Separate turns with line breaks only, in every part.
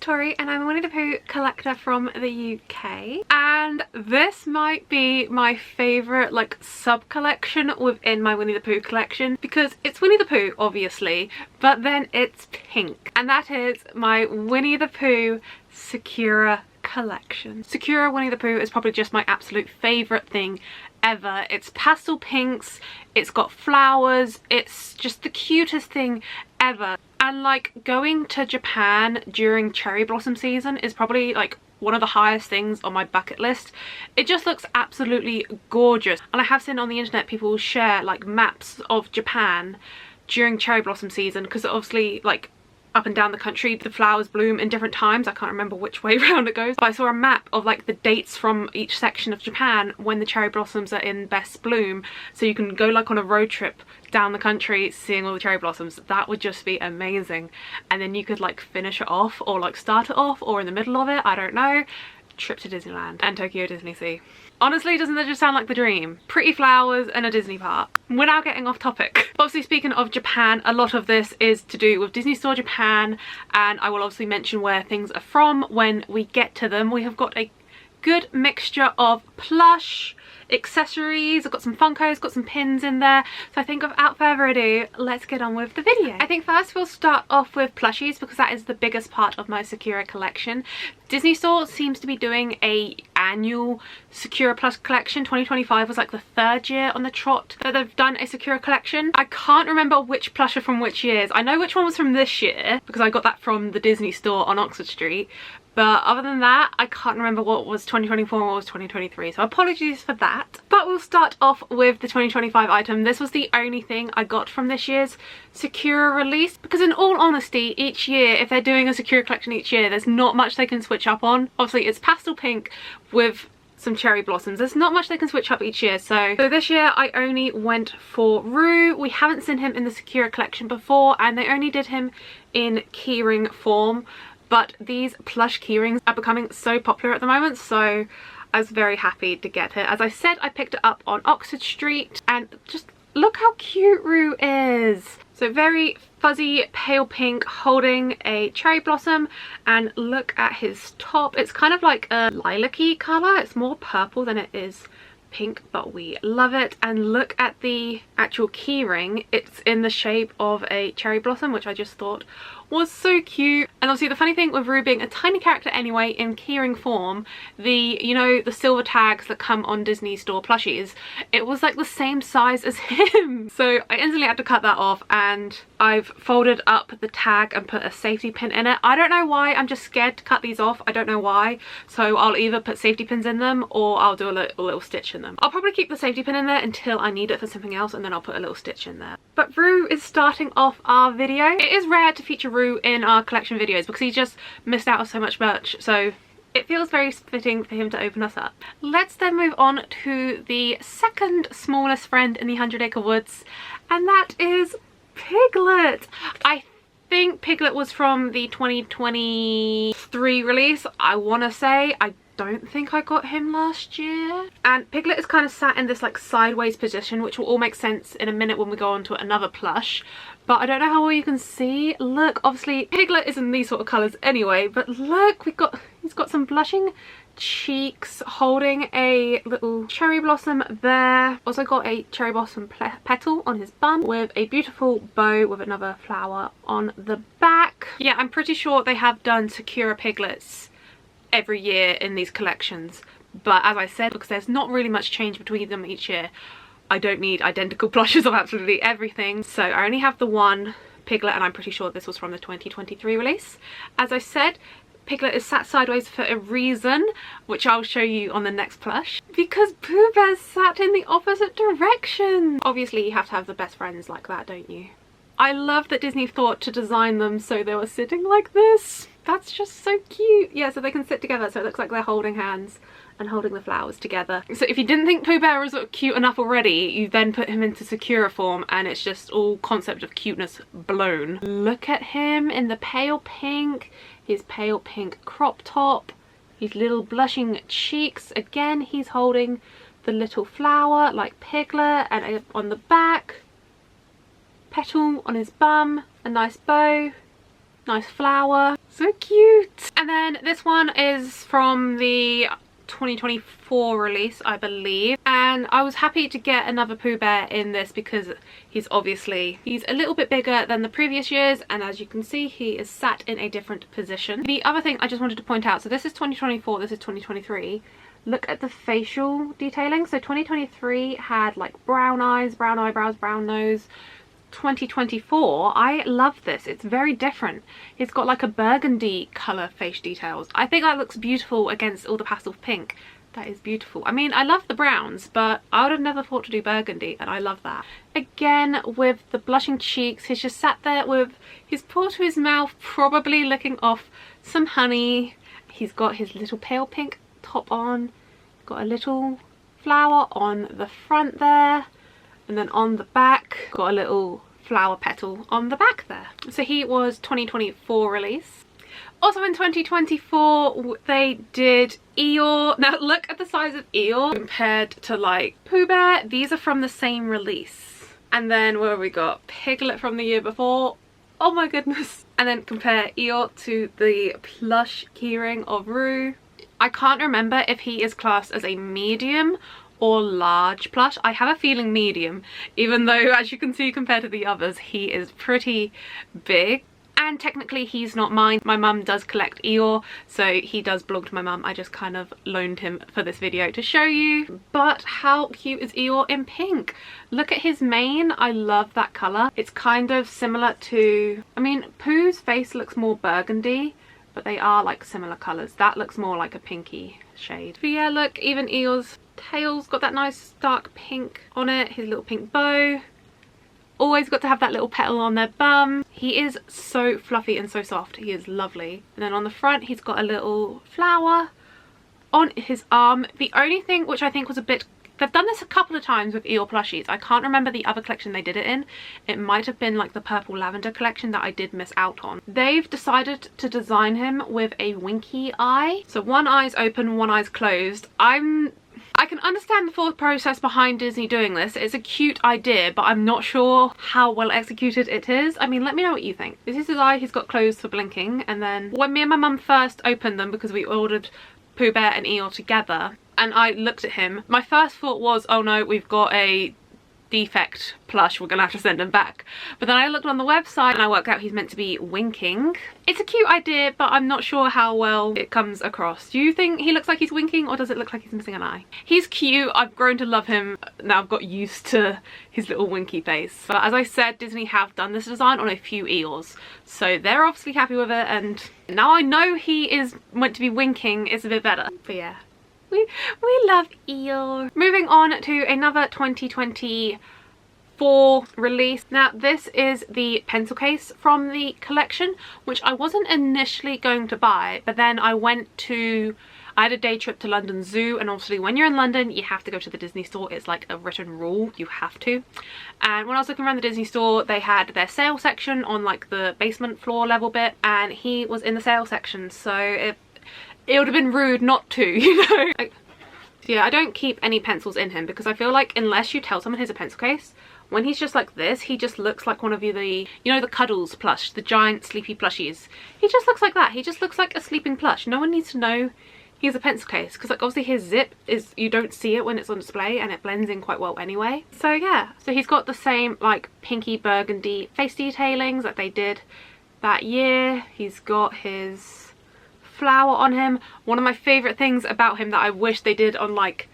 Tori and I'm a Winnie the Pooh collector from the UK, and this might be my favourite like sub-collection within my Winnie the Pooh collection, because it's Winnie the Pooh obviously, but then it's pink, and that is my Winnie the Pooh Sakura collection. Sakura Winnie the Pooh is probably just my absolute favourite thing ever. It's pastel pinks, it's got flowers, it's just the cutest thing ever. And like going to Japan during cherry blossom season is probably like one of the highest things on my bucket list. It just looks absolutely gorgeous, and I have seen on the internet people share like maps of Japan during cherry blossom season, because obviously like up and down the country the flowers bloom in different times. I can't remember which way around it goes, but I saw a map of like the dates from each section of Japan when the cherry blossoms are in best bloom, so you can go like on a road trip down the country seeing all the cherry blossoms. That would just be amazing, and then you could like finish it off or like start it off, or in the middle of it, I don't know, trip to Disneyland and Tokyo Disney Sea. Honestly, doesn't that just sound like the dream? Pretty flowers and a Disney park. We're now getting off topic. Obviously, speaking of Japan, a lot of this is to do with Disney Store Japan, and I will obviously mention where things are from when we get to them. We have got a good mixture of plush accessories. I've got some Funkos, got some pins in there. So I think without further ado, let's get on with the video. I think first we'll start off with plushies, because that is the biggest part of my Sakura collection. Disney Store seems to be doing a annual Sakura Plus collection. 2025 was like the third year on the trot that they've done a Sakura collection. I can't remember which plush are from which years. I know which one was from this year because I got that from the Disney Store on Oxford Street. But other than that, I can't remember what was 2024 and what was 2023, so apologies for that. But we'll start off with the 2025 item. This was the only thing I got from this year's Sakura release, because in all honesty, each year, if they're doing a Sakura collection each year, there's not much they can switch up on. Obviously, it's pastel pink with some cherry blossoms. There's not much they can switch up each year. So this year I only went for Rue. We haven't seen him in the Sakura collection before, and they only did him in keyring form. But these plush keyrings are becoming so popular at the moment, so I was very happy to get it. As I said, I picked it up on Oxford Street, and just look how cute Rue is. So very fuzzy pale pink holding a cherry blossom, and look at his top. It's kind of like a lilac-y colour. It's more purple than it is pink, but we love it. And look at the actual keyring. It's in the shape of a cherry blossom, which I just thought was so cute. And obviously the funny thing with Rue being a tiny character anyway in keyring form, you know, the silver tags that come on Disney Store plushies, it was like the same size as him. So I instantly had to cut that off, and I've folded up the tag and put a safety pin in it. I don't know why, I'm just scared to cut these off. I don't know why. So I'll either put safety pins in them or I'll do a little stitch in them. I'll probably keep the safety pin in there until I need it for something else, and then I'll put a little stitch in there. But Rue is starting off our video. It is rare to feature Rue in our collection videos because he just missed out on so much merch, so it feels very fitting for him to open us up. Let's then move on to the second smallest friend in the 100 Acre Woods, and that is Piglet. I think Piglet was from the 2023 release, I want to say. I don't think I got him last year. And Piglet is kind of sat in this like sideways position, which will all make sense in a minute when we go on to another plush. But I don't know how well you can see. Look, obviously Piglet is in these sort of colours anyway, but look, he's got some blushing cheeks, holding a little cherry blossom there. Also got a cherry blossom petal on his bum with a beautiful bow with another flower on the back. Yeah, I'm pretty sure they have done Sakura Piglets every year in these collections, but as I said, because there's not really much change between them each year, I don't need identical plushes of absolutely everything. So I only have the one Piglet, and I'm pretty sure this was from the 2023 release. As I said, Piglet is sat sideways for a reason, which I'll show you on the next plush, because Pooh Bear's sat in the opposite direction. Obviously you have to have the best friends like that, don't you? I love that Disney thought to design them so they were sitting like this. That's just so cute. Yeah, so they can sit together, so it looks like they're holding hands and holding the flowers together. So if you didn't think Pooh Bear was cute enough already, you then put him into Sakura form, and it's just all concept of cuteness blown. Look at him in the pale pink, his pale pink crop top, his little blushing cheeks. Again, he's holding the little flower like Piglet, and on the back, petal on his bum, a nice bow, nice flower. So cute. And then this one is from the 2024 release, I believe, and I was happy to get another Pooh Bear in this because he's a little bit bigger than the previous years, and as you can see he is sat in a different position. The other thing I just wanted to point out, so this is 2024, this is 2023. Look at the facial detailing. So 2023 had like brown eyes, brown eyebrows, brown nose. 2024, I love this. It's very different. It's got like a burgundy colour face details. I think that looks beautiful against all the pastel pink. That is beautiful. I mean, I love the browns, but I would have never thought to do burgundy, and I love that. Again, with the blushing cheeks, he's just sat there with his paw to his mouth, probably licking off some honey. He's got his little pale pink top on, got a little flower on the front there, and then on the back got a little flower petal on the back there. So he was 2024 release. Also in 2024 they did Eeyore. Now look at the size of Eeyore compared to like Pooh Bear. These are from the same release. And then where we got Piglet from the year before. Oh my goodness. And then compare Eeyore to the plush keyring of Roo. I can't remember if he is classed as a medium or large plush. I have a feeling medium, even though as you can see compared to the others he is pretty big. And technically he's not mine. My mum does collect Eeyore, so he does belong to my mum. I just kind of loaned him for this video to show you. But how cute is Eeyore in pink? Look at his mane. I love that colour. It's kind of similar to, I mean, Pooh's face looks more burgundy, but they are like similar colours. That looks more like a pinky shade. But yeah, look, even Eeyore's tail's got that nice dark pink on it. His little pink bow. Always got to have that little petal on their bum. He is so fluffy and so soft. He is lovely. And then on the front he's got a little flower on his arm. The only thing which I think was a bit, they've done this a couple of times with Eeyore plushies. I can't remember the other collection they did it in. It might have been like the purple lavender collection that I did miss out on. They've decided to design him with a winky eye. So one eye's open, one eye's closed. I can understand the thought process behind Disney doing this. It's a cute idea, but I'm not sure how well executed it is. I mean, let me know what you think. This is his eye. He's got closed for blinking. And then when me and my mum first opened them, because we ordered Pooh Bear and Eeyore together, and I looked at him, my first thought was, oh no, we've got a defect plush, we're gonna have to send him back. But then I looked on the website and I worked out he's meant to be winking. It's a cute idea, but I'm not sure how well it comes across. Do you think he looks like he's winking, or does it look like he's missing an eye? He's cute. I've grown to love him. Now I've got used to his little winky face. But as I said, Disney have done this design on a few Eeyores, so they're obviously happy with it, and now I know he is meant to be winking, it's a bit better. But yeah, we love Eeyore. Moving on to another 2024 release. Now this is the pencil case from the collection, which I wasn't initially going to buy, but then I had a day trip to London Zoo, and obviously when you're in London you have to go to the Disney store. It's like a written rule, you have to. And when I was looking around the Disney store, they had their sale section on like the basement floor level bit, and he was in the sale section, so it would have been rude not to, you know. Like, yeah, I don't keep any pencils in him because I feel like unless you tell someone here's a pencil case, when he's just like this, he just looks like one of the, you know, the Cuddles plush, the giant sleepy plushies. He just looks like that. He just looks like a sleeping plush. No one needs to know he's a pencil case, because like obviously his zip is, you don't see it when it's on display, and it blends in quite well anyway. So yeah, so he's got the same like pinky burgundy face detailings that they did that year. He's got his flower on him. One of my favorite things about him that I wish they did on like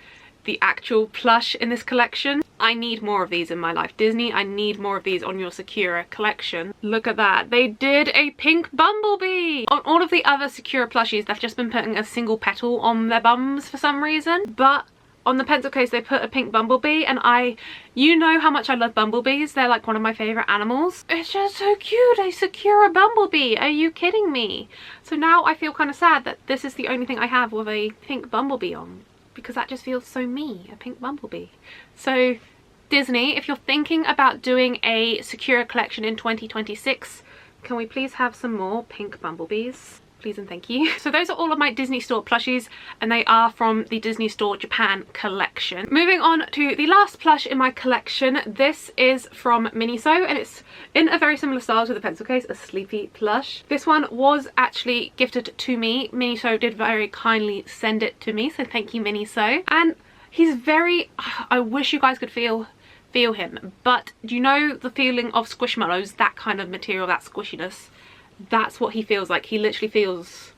the actual plush in this collection. I need more of these in my life. Disney, I need more of these on your Sakura collection. Look at that. They did a pink bumblebee. On all of the other Sakura plushies, they've just been putting a single petal on their bums for some reason. But on the pencil case, they put a pink bumblebee, and you know how much I love bumblebees. They're like one of my favorite animals. It's just so cute, a Sakura bumblebee. Are you kidding me? So now I feel kind of sad that this is the only thing I have with a pink bumblebee on, because that just feels so me, a pink bumblebee. So Disney, if you're thinking about doing a Sakura collection in 2026, can we please have some more pink bumblebees? please and thank you. So those are all of my Disney Store plushies, and they are from the Disney Store Japan collection. Moving on to the last plush in my collection. This is from Miniso, and it's in a very similar style to the pencil case, a sleepy plush. This one was actually gifted to me. Miniso did very kindly send it to me, so thank you, Miniso. And he's very, I wish you guys could feel him, but do you know the feeling of Squishmallows, that kind of material, that squishiness? That's what he feels like. He literally feels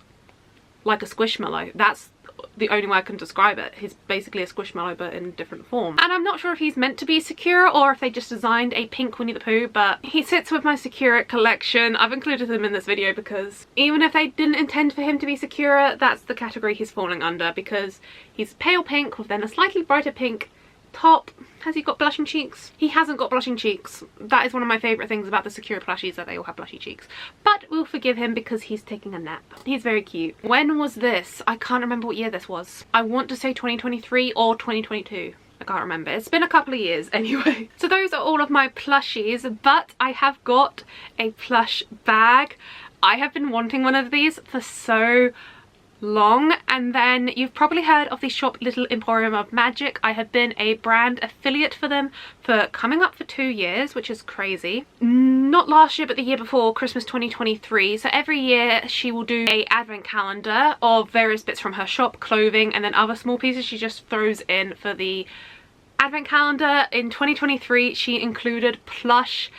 like a Squishmallow. That's the only way I can describe it. He's basically a Squishmallow but in different form. And I'm not sure if he's meant to be Sakura or if they just designed a pink Winnie the Pooh, but he sits with my Sakura collection. I've included him in this video because even if they didn't intend for him to be Sakura, that's the category he's falling under, because he's pale pink with then a slightly brighter pink top. Has he got blushing cheeks? He hasn't got blushing cheeks. That is one of my favourite things about the Sakura plushies, that they all have blushy cheeks. But we'll forgive him because he's taking a nap. He's very cute. When was this? I can't remember what year this was. I want to say 2023 or 2022. I can't remember. It's been a couple of years anyway. So those are all of my plushies, but I have got a plush bag. I have been wanting one of these for so long, and then you've probably heard of the shop Little Emporium of Magic. I have been a brand affiliate for them for coming up for 2 years, which is crazy. Not last year but the year before, Christmas 2023. So every year she will do a advent calendar of various bits from her shop, clothing, and then other small pieces she just throws in for the advent calendar. In 2023 she included plush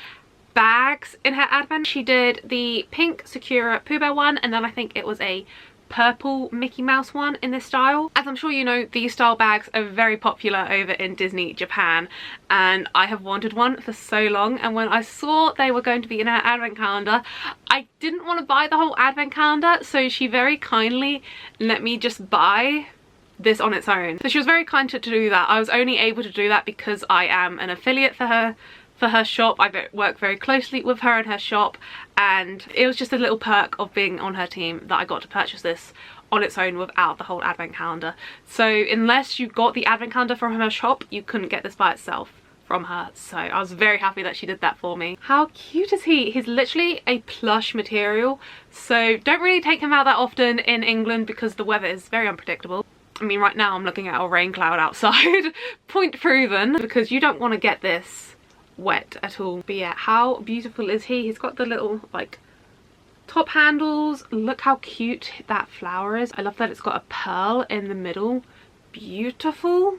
bags in her advent. She did the pink Sakura Pooh Bear one, and then I think it was a purple Mickey Mouse one in this style. As I'm sure you know, these style bags are very popular over in Disney Japan, and I have wanted one for so long, and when I saw they were going to be in her advent calendar, I didn't want to buy the whole advent calendar, so she very kindly let me just buy this on its own. So she was very kind to do that. I was only able to do that because I am an affiliate for her shop. I work very closely with her and her shop, and it was just a little perk of being on her team that I got to purchase this on its own without the whole advent calendar. So unless you got the advent calendar from her shop, you couldn't get this by itself from her. So I was very happy that she did that for me. How cute is he? He's literally a plush material, so don't really take him out that often in England because the weather is very unpredictable. I mean, right now I'm looking at a rain cloud outside. Point proven, because you don't want to get this wet at all. But yeah, how beautiful is he? He's got the little like top handles. Look how cute that flower is. I love that it's got a pearl in the middle. Beautiful.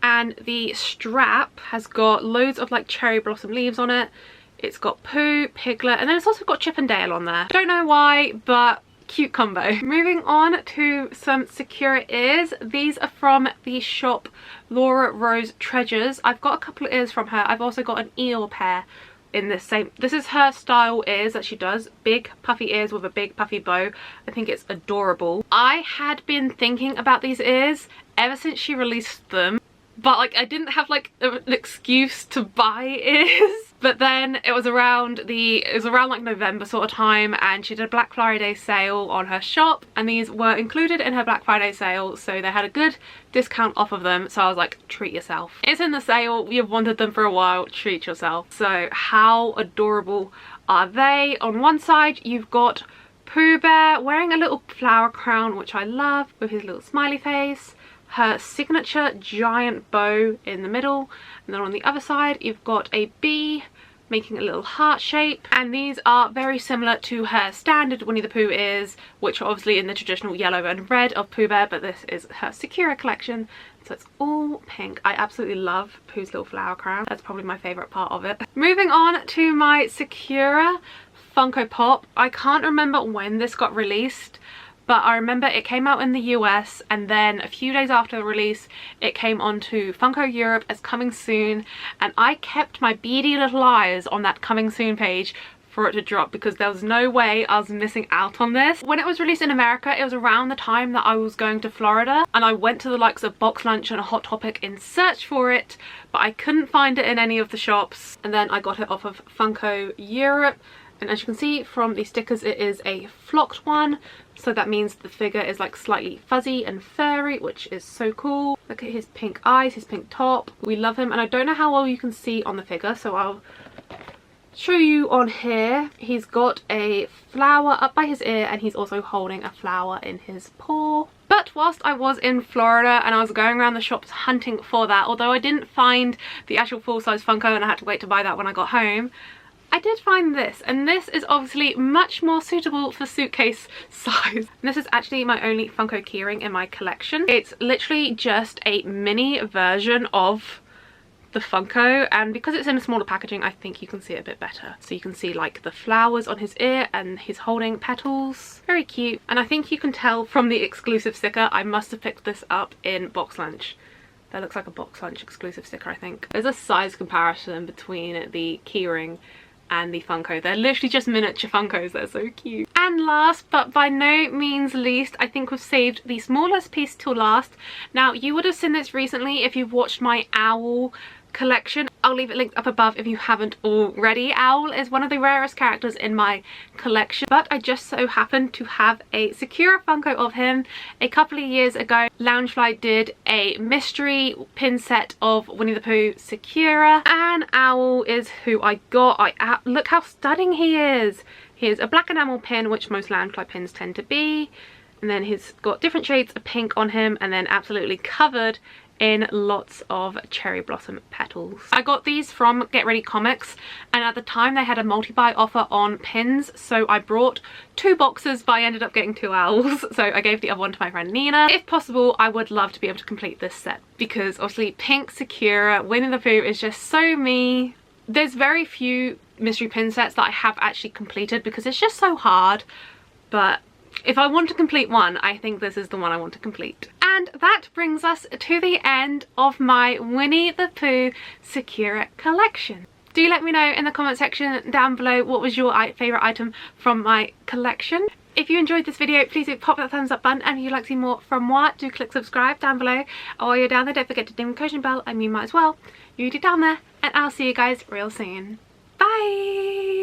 And the strap has got loads of like cherry blossom leaves on it. It's got Pooh, Piglet, and then it's also got Chip and Dale on there. I don't know why, but cute combo. Moving on to some Sakura ears. These are from the shop Laura Rose Treasures. I've got a couple of ears from her. I've also got an eel pair in this same, this is her style ears that she does. Big puffy ears with a big puffy bow. I think it's adorable. I had been thinking about these ears ever since she released them, but like I didn't have like an excuse to buy ears. But then it was around like November sort of time, and she did a Black Friday sale on her shop, and these were included in her Black Friday sale, so they had a good discount off of them. So I was like, treat yourself. It's in the sale, you've wanted them for a while, treat yourself. So how adorable are they? On one side you've got Pooh Bear wearing a little flower crown, which I love, with his little smiley face. Her signature giant bow in the middle, and then on the other side you've got a bee making a little heart shape, and these are very similar to her standard Winnie the Pooh ears, which are obviously in the traditional yellow and red of Pooh Bear, but this is her Sakura collection, so it's all pink. I absolutely love Pooh's little flower crown. That's probably my favourite part of it. Moving on to my Sakura Funko Pop. I can't remember when this got released, but I remember it came out in the US, and then a few days after the release it came onto Funko Europe as coming soon, and I kept my beady little eyes on that coming soon page for it to drop because there was no way I was missing out on this. When it was released in America, it was around the time that I was going to Florida, and I went to the likes of Box Lunch and Hot Topic in search for it, but I couldn't find it in any of the shops, and then I got it off of Funko Europe. And as you can see from the stickers, it is a flocked one, so that means the figure is like slightly fuzzy and furry, which is so cool. Look at his pink eyes, his pink top. We love him, and I don't know how well you can see on the figure, so I'll show you on here, he's got a flower up by his ear and he's also holding a flower in his paw. But whilst I was in Florida and I was going around the shops hunting for that, although I didn't find the actual full-size Funko and I had to wait to buy that when I got home, I did find this, and this is obviously much more suitable for suitcase size. This is actually my only Funko keyring in my collection. It's literally just a mini version of the Funko, and because it's in a smaller packaging I think you can see it a bit better. So you can see like the flowers on his ear and he's holding petals. Very cute, and I think you can tell from the exclusive sticker I must have picked this up in box lunch. That looks like a box lunch exclusive sticker, I think. There's a size comparison between the keyring and the Funko. They're literally just miniature Funkos. They're so cute. And last but by no means least, I think we've saved the smallest piece till last. Now you would have seen this recently if you've watched my owl collection. I'll leave it linked up above if you haven't already. Owl is one of the rarest characters in my collection, but I just so happened to have a Sakura Funko of him. A couple of years ago, Loungefly did a mystery pin set of Winnie the Pooh Sakura, and Owl is who I got. Look how stunning he is. He is a black enamel pin, which most Loungefly pins tend to be, and then he's got different shades of pink on him, and then absolutely covered in lots of cherry blossom petals. I got these from Get Ready Comics, and at the time they had a multi-buy offer on pins, so I brought 2 boxes, but I ended up getting 2 owls, so I gave the other one to my friend Nina. If possible, I would love to be able to complete this set, because obviously pink Sakura, Winnie the Pooh is just so me. There's very few mystery pin sets that I have actually completed because it's just so hard, but if I want to complete one, I think this is the one I want to complete. And that brings us to the end of my Winnie the Pooh Sakura collection. Do let me know in the comment section down below what was your favourite item from my collection. If you enjoyed this video, please do pop that thumbs up button, and if you'd like to see more from moi, do click subscribe down below. And while you're down there, don't forget to ding the notification bell, and you might as well. You do down there, and I'll see you guys real soon. Bye!